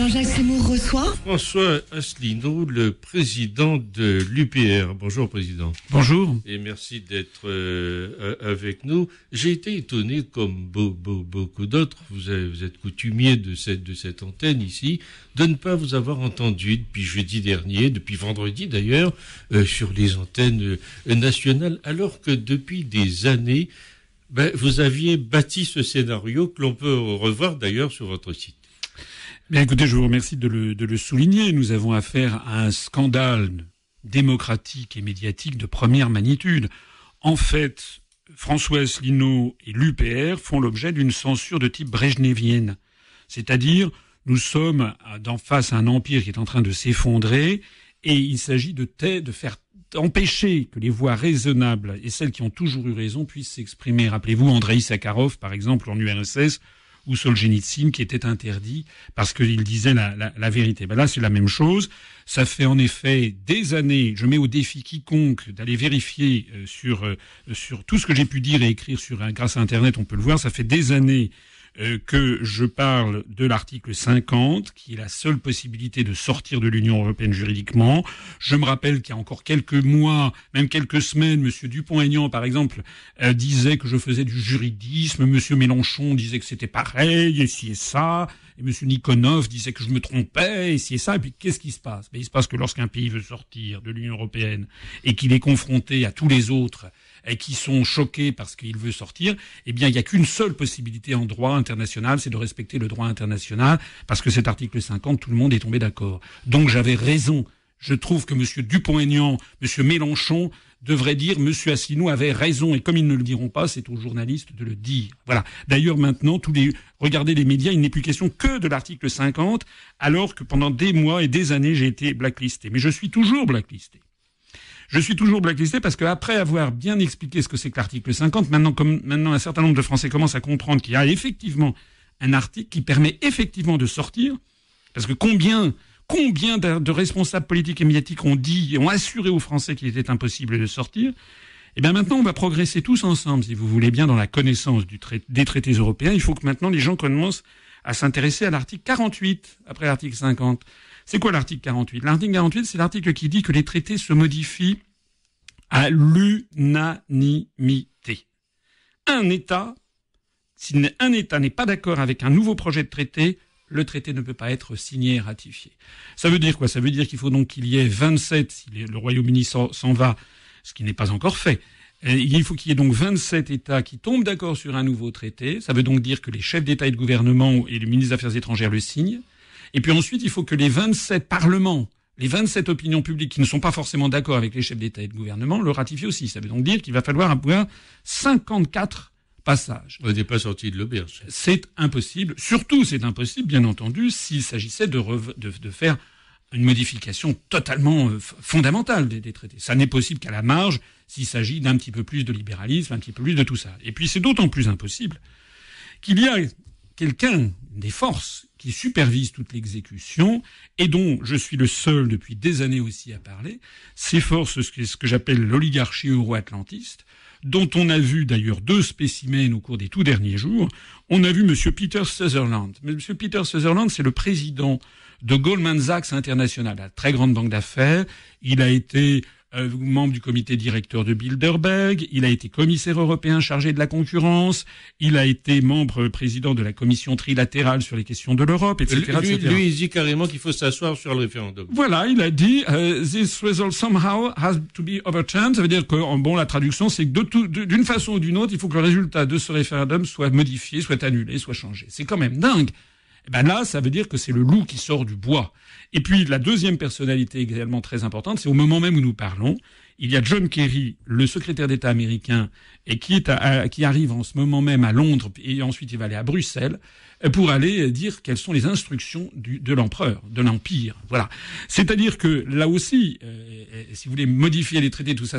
Jean-Jacques Seymour reçoit François Asselineau, le président de l'UPR. Bonjour, président. Bonjour. Et merci d'être avec nous. J'ai été étonné, comme beaucoup d'autres, vous êtes coutumier de cette antenne ici, de ne pas vous avoir entendu depuis jeudi dernier, depuis vendredi d'ailleurs, sur les antennes nationales, alors que depuis des années, vous aviez bâti ce scénario que l'on peut revoir d'ailleurs sur votre site. Bien, écoutez, je vous remercie de le souligner. Nous avons affaire à un scandale démocratique et médiatique de première magnitude. En fait, François Asselineau et l'UPR font l'objet d'une censure de type brejnevienne. C'est-à-dire, nous sommes face à un empire qui est en train de s'effondrer et il s'agit de faire empêcher que les voix raisonnables et celles qui ont toujours eu raison puissent s'exprimer. Rappelez-vous Andreï Sakharov, par exemple, en URSS, ou Solzhenitsyn, qui était interdit parce qu'il disait la vérité. Là, c'est la même chose. Ça fait en effet des années, je mets au défi quiconque d'aller vérifier sur tout ce que j'ai pu dire et écrire grâce à Internet, on peut le voir, ça fait des années que je parle de l'article 50, qui est la seule possibilité de sortir de l'Union européenne juridiquement. Je me rappelle qu'il y a encore quelques mois, même quelques semaines, M. Dupont-Aignan, par exemple, disait que je faisais du juridisme. M. Mélenchon disait que c'était pareil, et ci et ça. Et M. Nikonov disait que je me trompais, et ci et ça. Et puis, qu'est-ce qui se passe? Il se passe que lorsqu'un pays veut sortir de l'Union européenne et qu'il est confronté à tous les autres et qui sont choqués parce qu'il veut sortir, il n'y a qu'une seule possibilité en droit international, c'est de respecter le droit international, parce que cet article 50, tout le monde est tombé d'accord. Donc j'avais raison. Je trouve que M. Dupont-Aignan, M. Mélenchon devraient dire M. Asselineau avait raison, et comme ils ne le diront pas, c'est aux journalistes de le dire. Voilà. D'ailleurs, maintenant, regardez les médias, il n'est plus question que de l'article 50, alors que pendant des mois et des années, j'ai été blacklisté. Mais je suis toujours blacklisté. Je suis toujours blacklisté parce qu'après avoir bien expliqué ce que c'est que l'article 50, maintenant un certain nombre de Français commencent à comprendre qu'il y a effectivement un article qui permet effectivement de sortir, parce que combien de responsables politiques et médiatiques ont assuré aux Français qu'il était impossible de sortir. Eh bien maintenant, on va progresser tous ensemble, si vous voulez bien, dans la connaissance des traités européens. Il faut que maintenant les gens commencent à s'intéresser à l'article 48, après l'article 50. C'est quoi l'article 48 ? L'article 48, c'est l'article qui dit que les traités se modifient à l'unanimité. Si un État n'est pas d'accord avec un nouveau projet de traité, le traité ne peut pas être signé et ratifié. Ça veut dire quoi ? Ça veut dire qu'il faut donc qu'il y ait 27, si le Royaume-Uni s'en va, ce qui n'est pas encore fait. Il faut qu'il y ait donc 27 États qui tombent d'accord sur un nouveau traité. Ça veut donc dire que les chefs d'État et de gouvernement et le ministre des Affaires étrangères le signent. Et puis ensuite, il faut que les 27 parlements, les 27 opinions publiques qui ne sont pas forcément d'accord avec les chefs d'État et de gouvernement le ratifient aussi. Ça veut donc dire qu'il va falloir avoir 54 passages. On n'est pas sorti de l'auberge. C'est impossible. Surtout, c'est impossible, bien entendu, s'il s'agissait de faire une modification totalement fondamentale des traités. Ça n'est possible qu'à la marge, s'il s'agit d'un petit peu plus de libéralisme, un petit peu plus de tout ça. Et puis c'est d'autant plus impossible qu'il y a quelqu'un, des forces, qui supervise toute l'exécution et dont je suis le seul depuis des années aussi à parler. Ces forces, ce que j'appelle l'oligarchie euro-atlantiste, dont on a vu d'ailleurs 2 spécimens au cours des tout derniers jours. On a vu M. Peter Sutherland. M. Peter Sutherland, c'est le président de Goldman Sachs International, la très grande banque d'affaires. Il a été membre du comité directeur de Bilderberg, il a été commissaire européen chargé de la concurrence, il a été président de la commission trilatérale sur les questions de l'Europe, etc. Lui, il dit carrément qu'il faut s'asseoir sur le référendum. Voilà, il a dit this result somehow has to be overturned. Ça veut dire que, la traduction, c'est que d'une façon ou d'une autre, il faut que le résultat de ce référendum soit modifié, soit annulé, soit changé. C'est quand même dingue. Et là, ça veut dire que c'est le loup qui sort du bois. Et puis, la deuxième personnalité également très importante, c'est au moment même où nous parlons, il y a John Kerry, le secrétaire d'État américain, et qui arrive en ce moment même à Londres, et ensuite il va aller à Bruxelles, pour aller dire quelles sont les instructions de l'empereur, de l'empire. Voilà. C'est-à-dire que là aussi, si vous voulez modifier les traités, tout ça,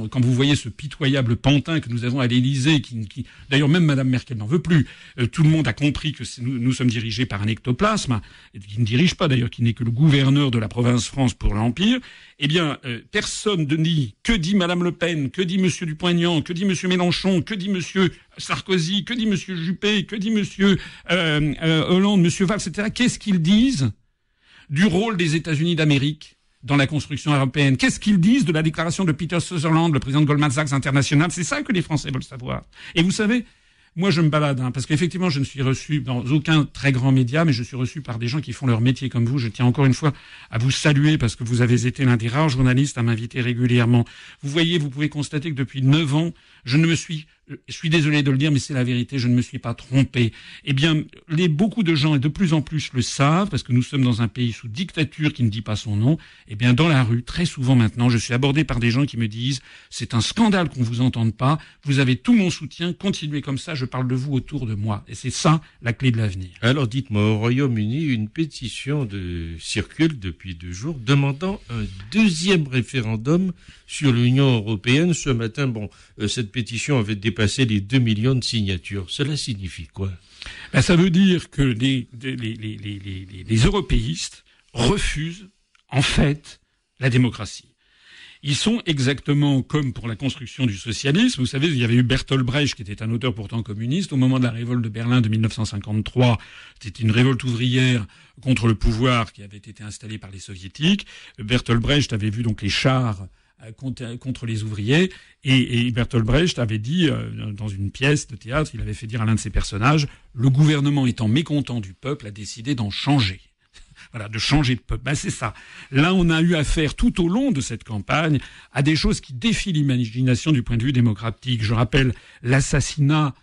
quand vous voyez ce pitoyable pantin que nous avons à l'Élysée, qui d'ailleurs même Madame Merkel n'en veut plus, tout le monde a compris que nous sommes dirigés par un ectoplasme, qui ne dirige pas d'ailleurs, qui n'est que le gouverneur de la province France pour l'empire. Eh bien, personne ne dit dit? Que dit Madame Le Pen? Que dit Monsieur Dupont-Aignan? Que dit Monsieur Mélenchon? Que dit Monsieur Sarkozy? Que dit Monsieur Juppé? Que dit Monsieur Hollande, Monsieur Valls, etc. Qu'est-ce qu'ils disent du rôle des États-Unis d'Amérique dans la construction européenne? Qu'est-ce qu'ils disent de la déclaration de Peter Sutherland, le président de Goldman Sachs International? C'est ça que les Français veulent savoir. Et vous savez, moi, je me balade, parce qu'effectivement, je ne suis reçu dans aucun très grand média, mais je suis reçu par des gens qui font leur métier comme vous. Je tiens encore une fois à vous saluer parce que vous avez été l'un des rares journalistes à m'inviter régulièrement. Vous voyez, vous pouvez constater que depuis 9 ans, je suis désolé de le dire, mais c'est la vérité, je ne me suis pas trompé. Eh bien, beaucoup de gens, et de plus en plus le savent, parce que nous sommes dans un pays sous dictature qui ne dit pas son nom, eh bien, dans la rue, très souvent maintenant, je suis abordé par des gens qui me disent « C'est un scandale qu'on vous entende pas, vous avez tout mon soutien, continuez comme ça, je parle de vous autour de moi. » Et c'est ça, la clé de l'avenir. Alors, dites-moi, au Royaume-Uni, une pétition circule depuis 2 jours demandant un 2e référendum sur l'Union européenne. Ce matin, cette pétition avait dépassé les 2 millions de signatures. Cela signifie quoi? Ça veut dire que les européistes refusent, en fait, la démocratie. Ils sont exactement comme pour la construction du socialisme. Vous savez, il y avait eu Bertolt Brecht, qui était un auteur pourtant communiste. Au moment de la révolte de Berlin de 1953, c'était une révolte ouvrière contre le pouvoir qui avait été installé par les soviétiques. Bertolt Brecht avait vu donc les chars contre les ouvriers, et Bertolt Brecht avait dit, dans une pièce de théâtre, il avait fait dire à l'un de ses personnages, le gouvernement étant mécontent du peuple a décidé d'en changer. Voilà, de changer de peuple. C'est ça. Là, on a eu affaire tout au long de cette campagne à des choses qui défient l'imagination du point de vue démocratique. Je rappelle l'assassinat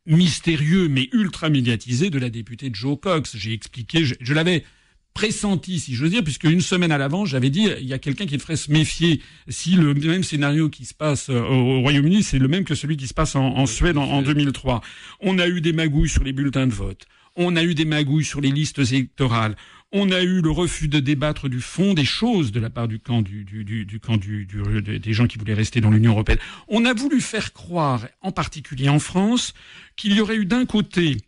mystérieux mais ultra médiatisé de la députée Jo Cox. J'ai expliqué, je l'avais pressenti, si j'ose dire, puisque une semaine à l'avant, j'avais dit, il y a quelqu'un qui devrait se méfier si le même scénario qui se passe au Royaume-Uni, c'est le même que celui qui se passe en Suède en 2003. On a eu des magouilles sur les bulletins de vote. On a eu des magouilles sur les listes électorales. On a eu le refus de débattre du fond des choses de la part du camp des gens qui voulaient rester dans l'Union européenne. On a voulu faire croire, en particulier en France, qu'il y aurait eu d'un côté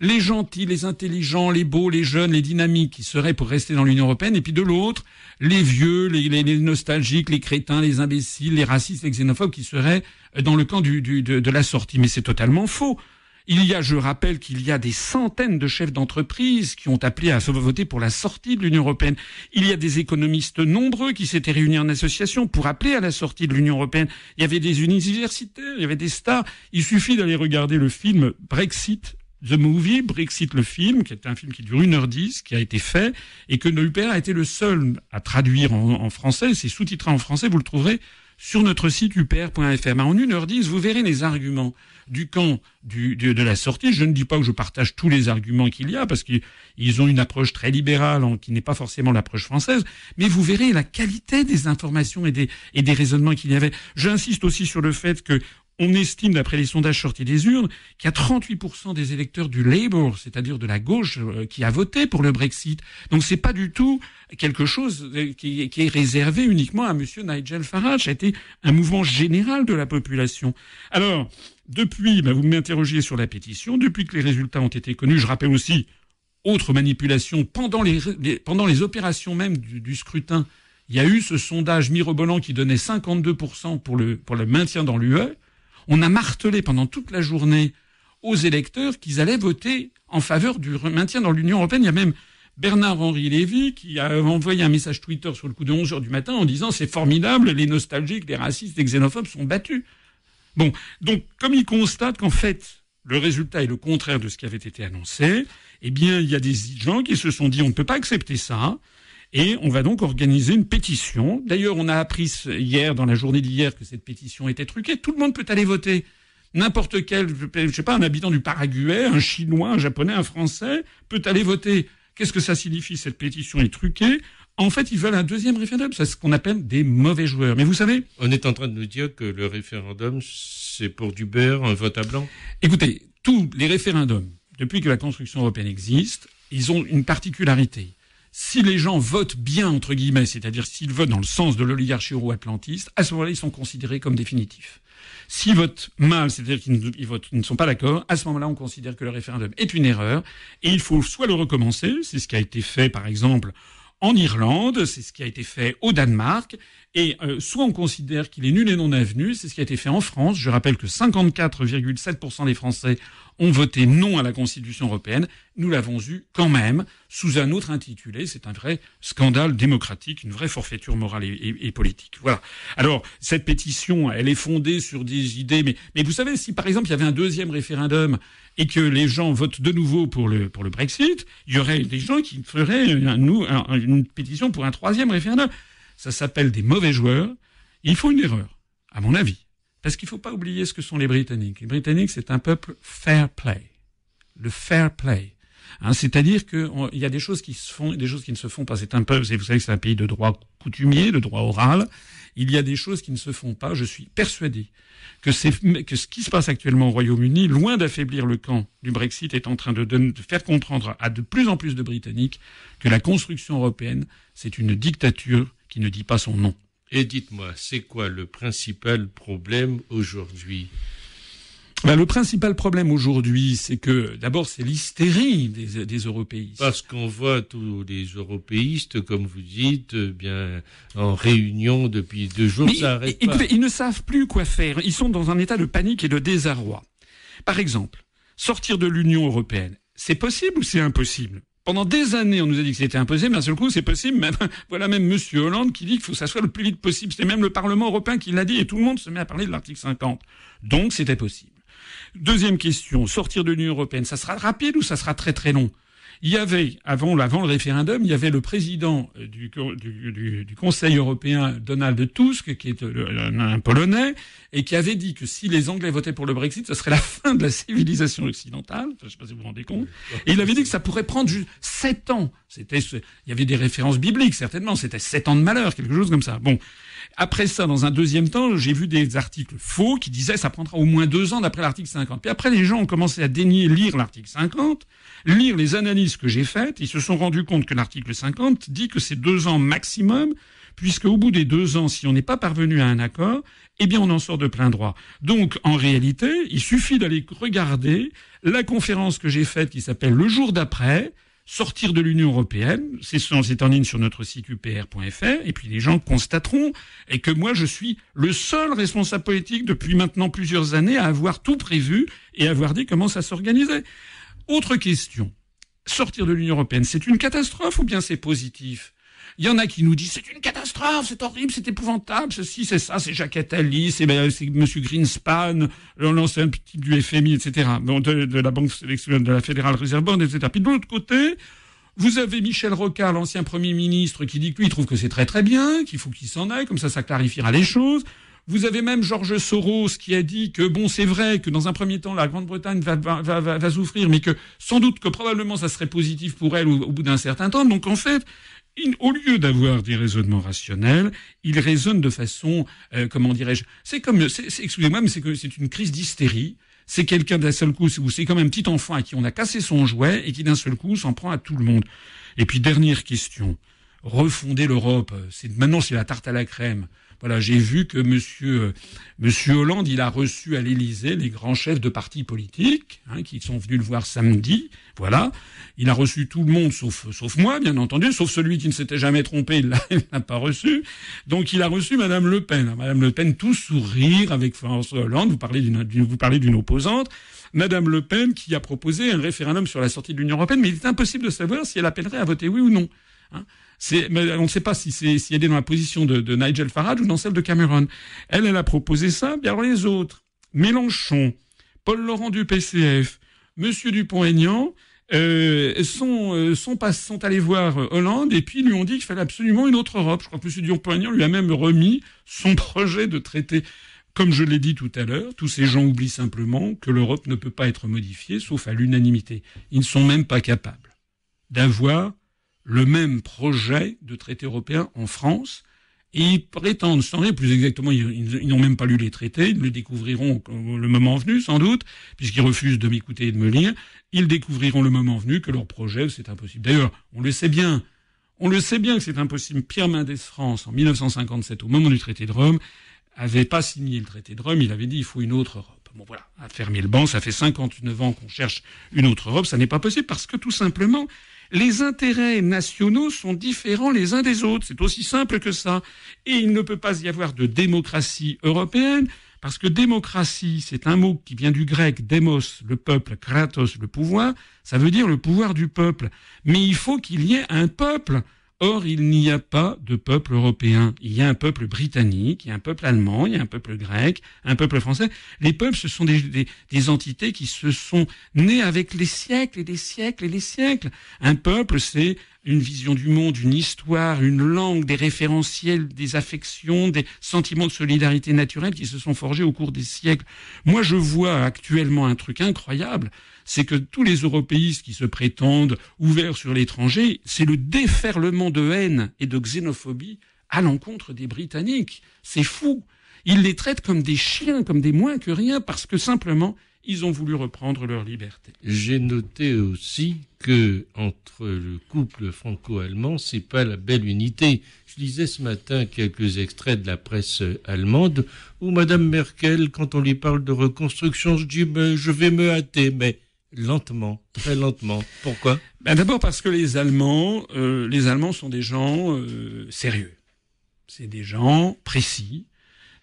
les gentils, les intelligents, les beaux, les jeunes, les dynamiques qui seraient pour rester dans l'Union européenne, et puis de l'autre, les vieux, les nostalgiques, les crétins, les imbéciles, les racistes, les xénophobes qui seraient dans le camp de la sortie. Mais c'est totalement faux. Je rappelle qu'il y a des centaines de chefs d'entreprise qui ont appelé à voter pour la sortie de l'Union européenne. Il y a des économistes nombreux qui s'étaient réunis en association pour appeler à la sortie de l'Union européenne. Il y avait des universitaires, il y avait des stars. Il suffit d'aller regarder le film Brexit, The Movie, Brexit le film, qui est un film qui dure 1h10, qui a été fait, et que l'UPR a été le seul à traduire en français. C'est sous-titré en français, vous le trouverez sur notre site upr.fr. En 1h10, vous verrez les arguments du camp de la sortie. Je ne dis pas que je partage tous les arguments qu'il y a, parce qu'ils ont une approche très libérale, qui n'est pas forcément l'approche française, mais vous verrez la qualité des informations et des raisonnements qu'il y avait. J'insiste aussi sur le fait que on estime, d'après les sondages sortis des urnes, qu'il y a 38% des électeurs du Labour, c'est-à-dire de la gauche, qui a voté pour le Brexit. Donc c'est pas du tout quelque chose qui est réservé uniquement à monsieur Nigel Farage. Ça a été un mouvement général de la population. Alors, depuis, vous m'interrogiez sur la pétition, depuis que les résultats ont été connus, je rappelle aussi, autre manipulation, pendant les opérations même du scrutin, il y a eu ce sondage mirobolant qui donnait 52% pour le maintien dans l'UE. On a martelé pendant toute la journée aux électeurs qu'ils allaient voter en faveur du maintien dans l'Union européenne. Il y a même Bernard-Henri Lévy qui a envoyé un message Twitter sur le coup de 11h du matin en disant « C'est formidable, les nostalgiques, les racistes, les xénophobes sont battus ». Bon, donc comme il constate qu'en fait, le résultat est le contraire de ce qui avait été annoncé, eh bien, il y a des gens qui se sont dit « On ne peut pas accepter ça ». Et on va donc organiser une pétition. D'ailleurs, on a appris hier, dans la journée d'hier, que cette pétition était truquée. Tout le monde peut aller voter. N'importe quel, je sais pas, un habitant du Paraguay, un Chinois, un Japonais, un Français peut aller voter. Qu'est-ce que ça signifie? Cette pétition est truquée. En fait, ils veulent un 2e référendum. C'est ce qu'on appelle des mauvais joueurs. Mais vous savez... On est en train de nous dire que le référendum, c'est pour du beurre, un vote à blanc? Écoutez, tous les référendums, depuis que la construction européenne existe, ils ont une particularité. Si les gens votent bien, entre guillemets, c'est-à-dire s'ils votent dans le sens de l'oligarchie euro-atlantiste, à ce moment-là, ils sont considérés comme définitifs. S'ils votent mal, c'est-à-dire qu'ils ne sont pas d'accord, à ce moment-là, on considère que le référendum est une erreur et il faut soit le recommencer, c'est ce qui a été fait, par exemple, en Irlande, c'est ce qui a été fait au Danemark, et soit on considère qu'il est nul et non avenu, c'est ce qui a été fait en France. Je rappelle que 54,7% des Français ont voté non à la Constitution européenne. Nous l'avons eu quand même sous un autre intitulé. C'est un vrai scandale démocratique, une vraie forfaiture morale et politique. Voilà. Alors, cette pétition, elle est fondée sur des idées, mais vous savez, si par exemple il y avait un deuxième référendum et que les gens votent de nouveau pour le Brexit, il y aurait des gens qui feraient une pétition pour un troisième référendum. Ça s'appelle des mauvais joueurs. Ils font une erreur, à mon avis. Parce qu'il ne faut pas oublier ce que sont les Britanniques. Les Britanniques, c'est un peuple fair play. Le fair play. C'est-à-dire qu'il y a des choses qui se font et des choses qui ne se font pas. C'est un peuple, vous savez que c'est un pays de droit coutumier, de droit oral. Il y a des choses qui ne se font pas. Je suis persuadé que ce qui se passe actuellement au Royaume-Uni, loin d'affaiblir le camp du Brexit, est en train de faire comprendre à de plus en plus de Britanniques que la construction européenne, c'est une dictature qui ne dit pas son nom. Et dites-moi, c'est quoi le principal problème aujourd'hui ? Le principal problème aujourd'hui, c'est que, d'abord, c'est l'hystérie des européistes. Parce qu'on voit tous les européistes, comme vous dites, bien, en réunion depuis 2 jours, mais ça arrête pas. Écoutez, ils ne savent plus quoi faire. Ils sont dans un état de panique et de désarroi. Par exemple, sortir de l'Union européenne, c'est possible ou c'est impossible ? Pendant des années, on nous a dit que c'était impossible, mais d'un seul coup, c'est possible. Même Monsieur Hollande qui dit qu'il faut que ça soit le plus vite possible. C'est même le Parlement européen qui l'a dit, et tout le monde se met à parler de l'article 50. Donc, c'était possible. Deuxième question, sortir de l'Union européenne, ça sera rapide ou ça sera très très long ? Il y avait, avant le référendum, il y avait le président du Conseil européen, Donald Tusk, qui est un Polonais, et qui avait dit que si les Anglais votaient pour le Brexit, ce serait la fin de la civilisation occidentale. Je ne sais pas si vous vous rendez compte. Et il avait dit que ça pourrait prendre 7 ans. Il y avait des références bibliques, certainement. C'était 7 ans de malheur, quelque chose comme ça. Bon. Après ça, dans un deuxième temps, j'ai vu des articles faux qui disaient ça prendra au moins 2 ans d'après l'article 50. Puis après, les gens ont commencé à daigner lire l'article 50, lire les analyses que j'ai faites. Ils se sont rendus compte que l'article 50 dit que c'est 2 ans maximum, puisque au bout des 2 ans, si on n'est pas parvenu à un accord, eh bien, on en sort de plein droit. Donc, en réalité, il suffit d'aller regarder la conférence que j'ai faite qui s'appelle Le jour d'après, sortir de l'Union européenne, c'est en ligne sur notre site upr.fr, et puis les gens constateront, et que moi je suis le seul responsable politique depuis maintenant plusieurs années à avoir tout prévu et à avoir dit comment ça s'organisait. Autre question, sortir de l'Union européenne, c'est une catastrophe ou bien c'est positif ? Il y en a qui nous disent c'est une catastrophe, c'est horrible, c'est épouvantable, ceci, c'est ça, c'est Jacques Attali, c'est Monsieur Greenspan, l'ancien type du FMI, etc. De la Banque de la Fédérale Reserve Board, etc. Puis de l'autre côté, vous avez Michel Rocard, l'ancien Premier ministre, qui dit que lui, il trouve que c'est très très bien, qu'il faut qu'il s'en aille, comme ça clarifiera les choses. Vous avez même George Soros qui a dit que bon, c'est vrai que dans un premier temps, la Grande-Bretagne va souffrir, mais que sans doute que probablement ça serait positif pour elle au bout d'un certain temps. Donc en fait, au lieu d'avoir des raisonnements rationnels, il raisonne de façon, excusez-moi, mais c'est une crise d'hystérie. C'est quelqu'un d'un seul coup, ou c'est comme un petit enfant à qui on a cassé son jouet et qui d'un seul coup s'en prend à tout le monde. Et puis dernière question, refonder l'Europe, maintenant c'est la tarte à la crème. Voilà, j'ai vu que Monsieur Hollande, il a reçu à l'Élysée les grands chefs de partis politiques, qui sont venus le voir samedi. Voilà, il a reçu tout le monde, sauf moi, bien entendu, sauf celui qui ne s'était jamais trompé, il l'a pas reçu. Donc il a reçu Madame Le Pen. Madame Le Pen, tout sourire avec François Hollande. Vous parlez d'une opposante. Madame Le Pen qui a proposé un référendum sur la sortie de l'Union européenne, mais il est impossible de savoir si elle appellerait à voter oui ou non. Mais on ne sait pas si elle est dans la position de Nigel Farage ou dans celle de Cameron. Elle a proposé ça. Bien alors les autres, Mélenchon, Paul Laurent du PCF, Monsieur Dupont-Aignan, sont allés voir Hollande et puis lui ont dit qu'il fallait absolument une autre Europe. Je crois que Monsieur Dupont-Aignan lui a même remis son projet de traité. Comme je l'ai dit tout à l'heure, tous ces gens oublient simplement que l'Europe ne peut pas être modifiée sauf à l'unanimité. Ils ne sont même pas capables d'avoir le même projet de traité européen en France, et ils prétendent, sans rien, plus exactement, ils n'ont même pas lu les traités, ils le découvriront le moment venu, sans doute, puisqu'ils refusent de m'écouter et de me lire, ils découvriront le moment venu que leur projet, c'est impossible. D'ailleurs, on le sait bien que c'est impossible. Pierre Mendès France, en 1957, au moment du traité de Rome, avait pas signé le traité de Rome, il avait dit il faut une autre Europe. bon voilà, à fermer le banc, ça fait 59 ans qu'on cherche une autre Europe, ça n'est pas possible parce que tout simplement, les intérêts nationaux sont différents les uns des autres. C'est aussi simple que ça. Et il ne peut pas y avoir de démocratie européenne, parce que démocratie, c'est un mot qui vient du grec, démos, le peuple, kratos, le pouvoir. Ça veut dire le pouvoir du peuple. Mais il faut qu'il y ait un peuple. Or, il n'y a pas de peuple européen. Il y a un peuple britannique, il y a un peuple allemand, il y a un peuple grec, un peuple français. Les peuples, ce sont des entités qui se sont nées avec les siècles et des siècles et des siècles. Un peuple, c'est une vision du monde, une histoire, une langue, des référentiels, des affections, des sentiments de solidarité naturelle qui se sont forgés au cours des siècles. Moi, je vois actuellement un truc incroyable, c'est que tous les européistes qui se prétendent ouverts sur l'étranger, c'est le déferlement de haine et de xénophobie à l'encontre des Britanniques. C'est fou. Ils les traitent comme des chiens, comme des moins que rien, parce que simplement, ils ont voulu reprendre leur liberté. J'ai noté aussi que entre le couple franco-allemand, c'est pas la belle unité. Je lisais ce matin quelques extraits de la presse allemande où Madame Merkel, quand on lui parle de reconstruction, je dis je vais me hâter, mais lentement, très lentement. Pourquoi ? D'abord parce que les Allemands sont des gens sérieux. C'est des gens précis.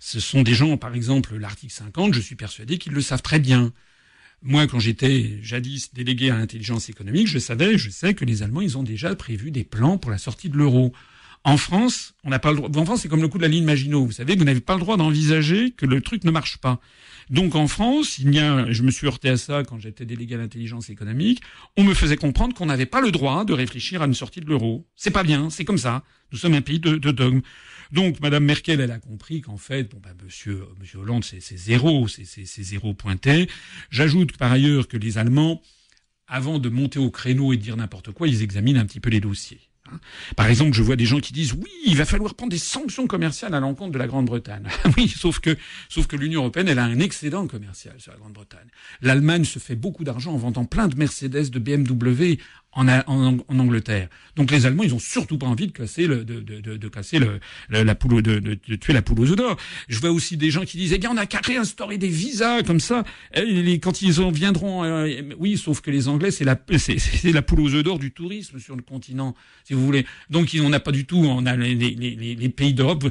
Ce sont des gens, par exemple, l'article 50, je suis persuadé qu'ils le savent très bien. Moi, quand j'étais jadis délégué à l'intelligence économique, je sais que les Allemands, ils ont déjà prévu des plans pour la sortie de l'euro. En France, on n'a pas le droit. En France, c'est comme le coup de la ligne Maginot. Vous savez, vous n'avez pas le droit d'envisager que le truc ne marche pas. Donc, en France, je me suis heurté à ça quand j'étais délégué à l'intelligence économique. On me faisait comprendre qu'on n'avait pas le droit de réfléchir à une sortie de l'euro. C'est pas bien, c'est comme ça. Nous sommes un pays de dogmes. Donc, Madame Merkel, elle a compris qu'en fait, Monsieur Hollande, c'est zéro pointé. J'ajoute par ailleurs que les Allemands, avant de monter au créneau et de dire n'importe quoi, ils examinent un petit peu les dossiers. Par exemple, je vois des gens qui disent oui, il va falloir prendre des sanctions commerciales à l'encontre de la Grande-Bretagne. Oui, sauf que l'Union européenne, elle a un excédent commercial sur la Grande-Bretagne. L'Allemagne se fait beaucoup d'argent en vendant plein de Mercedes, de BMW en Angleterre. Donc les Allemands, ils ont surtout pas envie de casser la poule, de tuer la poule aux œufs d'or. Je vois aussi des gens qui disent, on a qu'à réinstaurer des visas comme ça. Quand ils viendront, oui, sauf que les Anglais, c'est la poule aux œufs d'or du tourisme sur le continent, si vous voulez. Donc on n'a pas du tout, on a les pays d'Europe,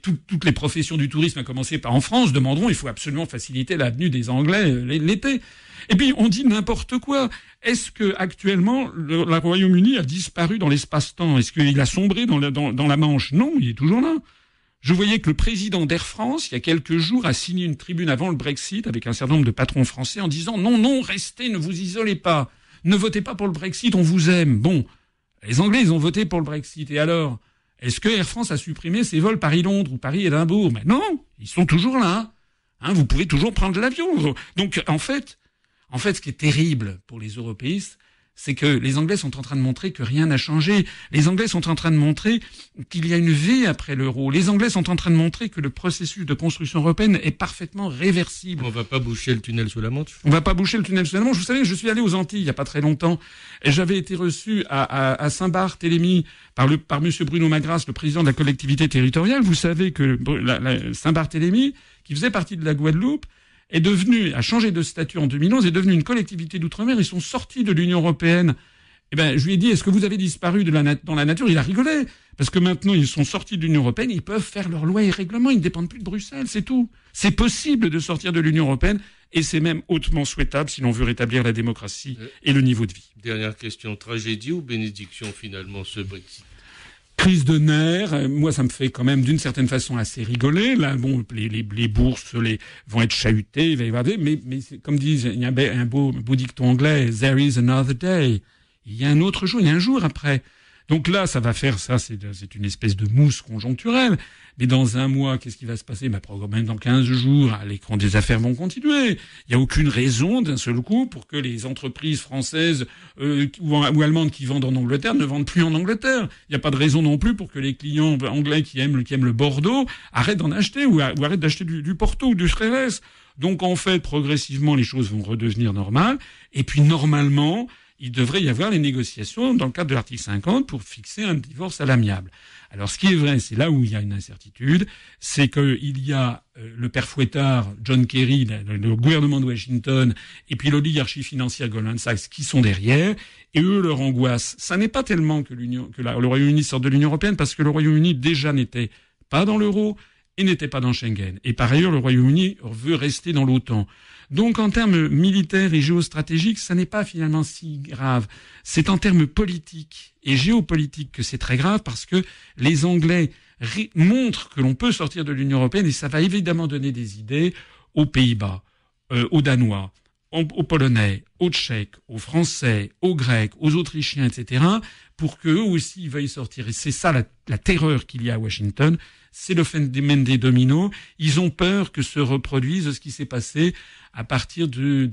toutes les professions du tourisme, à commencer par en France, demanderont, il faut absolument faciliter la venue des Anglais l'été. Et puis, on dit n'importe quoi. Est-ce que, actuellement, le Royaume-Uni a disparu dans l'espace-temps? Est-ce qu'il a sombré dans la Manche? Non, il est toujours là. Je voyais que le président d'Air France, il y a quelques jours, a signé une tribune avant le Brexit avec un certain nombre de patrons français en disant non, restez, ne vous isolez pas. Ne votez pas pour le Brexit, on vous aime. Bon. Les Anglais, ils ont voté pour le Brexit. Et alors? Est-ce que Air France a supprimé ses vols Paris-Londres ou Paris-Édimbourg? Mais non, ils sont toujours là. Vous pouvez toujours prendre l'avion. Donc, en fait, ce qui est terrible pour les européistes, c'est que les Anglais sont en train de montrer que rien n'a changé. Les Anglais sont en train de montrer qu'il y a une vie après l'euro. Les Anglais sont en train de montrer que le processus de construction européenne est parfaitement réversible. On va pas boucher le tunnel sous la Manche. On va pas boucher le tunnel sous la Manche. Vous savez, je suis allé aux Antilles il y a pas très longtemps et j'avais été reçu à Saint-Barthélemy par monsieur Bruno Magras, le président de la collectivité territoriale. Vous savez que Saint-Barthélemy, qui faisait partie de la Guadeloupe, a changé de statut en 2011, est devenu une collectivité d'outre-mer. Ils sont sortis de l'Union européenne. Je lui ai dit, est-ce que vous avez disparu dans la nature? Il a rigolé. Parce que maintenant, ils sont sortis de l'Union européenne, ils peuvent faire leurs lois et règlements, ils ne dépendent plus de Bruxelles, c'est tout. C'est possible de sortir de l'Union européenne, et c'est même hautement souhaitable si l'on veut rétablir la démocratie et le niveau de vie. Dernière question, tragédie ou bénédiction finalement, ce Brexit? Crise de nerfs, moi ça me fait quand même d'une certaine façon assez rigoler. Là, les bourses vont être chahutées, il va y avoir mais comme disent, il y a un beau dicton anglais, there is another day. Il y a un autre jour, il y a un jour après. Donc là, ça va faire ça, c'est une espèce de mousse conjoncturelle. Mais dans un mois, qu'est-ce qui va se passer? Même dans 15 jours, les des affaires vont continuer. Il n'y a aucune raison d'un seul coup pour que les entreprises françaises ou allemandes qui vendent en Angleterre ne vendent plus en Angleterre. Il n'y a pas de raison non plus pour que les clients anglais qui aiment le Bordeaux arrêtent d'en acheter ou arrêtent d'acheter du Porto ou du Jerez. Donc en fait, progressivement, les choses vont redevenir normales. Et puis normalement, il devrait y avoir les négociations dans le cadre de l'article 50 pour fixer un divorce à l'amiable. Alors, ce qui est vrai, c'est là où il y a une incertitude, c'est qu'il y a le père Fouettard, John Kerry, le gouvernement de Washington, et puis l'oligarchie financière Goldman Sachs qui sont derrière, et eux, leur angoisse, ça n'est pas tellement que le Royaume-Uni sorte de l'Union européenne, parce que le Royaume-Uni déjà n'était pas dans l'euro et n'était pas dans Schengen. Et par ailleurs, le Royaume-Uni veut rester dans l'OTAN. Donc, en termes militaires et géostratégiques, ça n'est pas finalement si grave. C'est en termes politiques et géopolitiques que c'est très grave, parce que les Anglais montrent que l'on peut sortir de l'Union européenne, et ça va évidemment donner des idées aux Pays-Bas, aux Danois, aux Polonais, aux Tchèques, aux Français, aux Grecs, aux Autrichiens, etc., pour qu'eux aussi veuillent sortir. Et c'est ça la terreur qu'il y a à Washington, c'est le phénomène des dominos. Ils ont peur que se reproduise ce qui s'est passé à partir de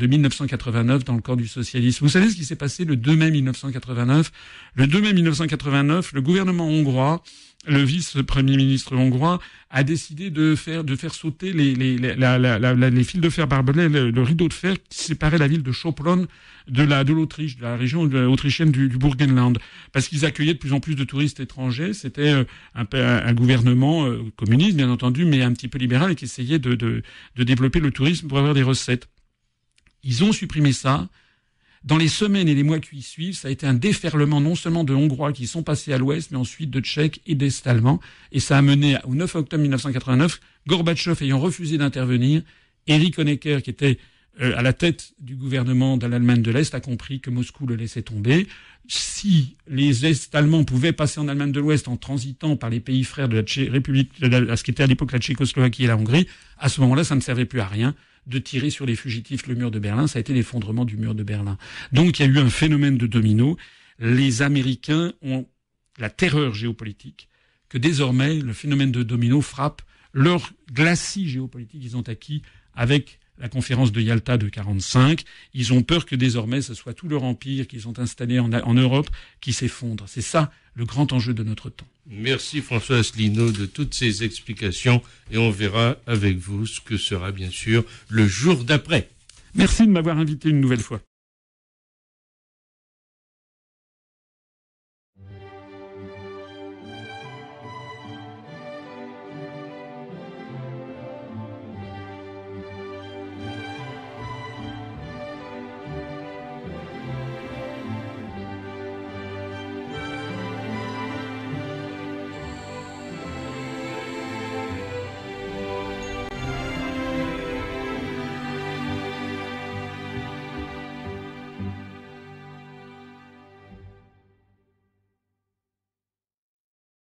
1989 dans le camp du socialisme. Vous savez ce qui s'est passé le 2 mai 1989 ? Le 2 mai 1989, le gouvernement hongrois, le vice-premier ministre hongrois, a décidé de faire sauter les fils de fer barbelés, le rideau de fer qui séparait la ville de Sopron de l'Autriche, de la région autrichienne du Burgenland, parce qu'ils accueillaient de plus en plus de touristes étrangers. C'était un gouvernement communiste, bien entendu, mais un petit peu libéral, et qui essayait de développer le tourisme pour avoir des recettes. Ils ont supprimé ça. Dans les semaines et les mois qui suivent, ça a été un déferlement non seulement de Hongrois qui sont passés à l'ouest, mais ensuite de Tchèques et d'Est-Allemands. Et ça a mené au 9 octobre 1989, Gorbatchev ayant refusé d'intervenir, Erich Honecker, qui était à la tête du gouvernement de l'Allemagne de l'Est, a compris que Moscou le laissait tomber. Si les Est-Allemands pouvaient passer en Allemagne de l'Ouest en transitant par les pays frères de la République, ce qui était à l'époque la Tchécoslovaquie et la Hongrie, à ce moment-là, ça ne servait plus à rien de tirer sur les fugitifs le mur de Berlin. Ça a été l'effondrement du mur de Berlin. Donc il y a eu un phénomène de domino. Les Américains ont la terreur géopolitique que désormais le phénomène de domino frappe leur glacis géopolitique qu'ils ont acquis avec la conférence de Yalta de 1945. Ils ont peur que désormais ce soit tout leur empire qu'ils ont installé en Europe qui s'effondre. C'est ça le grand enjeu de notre temps. Merci François Asselineau de toutes ces explications, et on verra avec vous ce que sera bien sûr le jour d'après. Merci de m'avoir invité une nouvelle fois.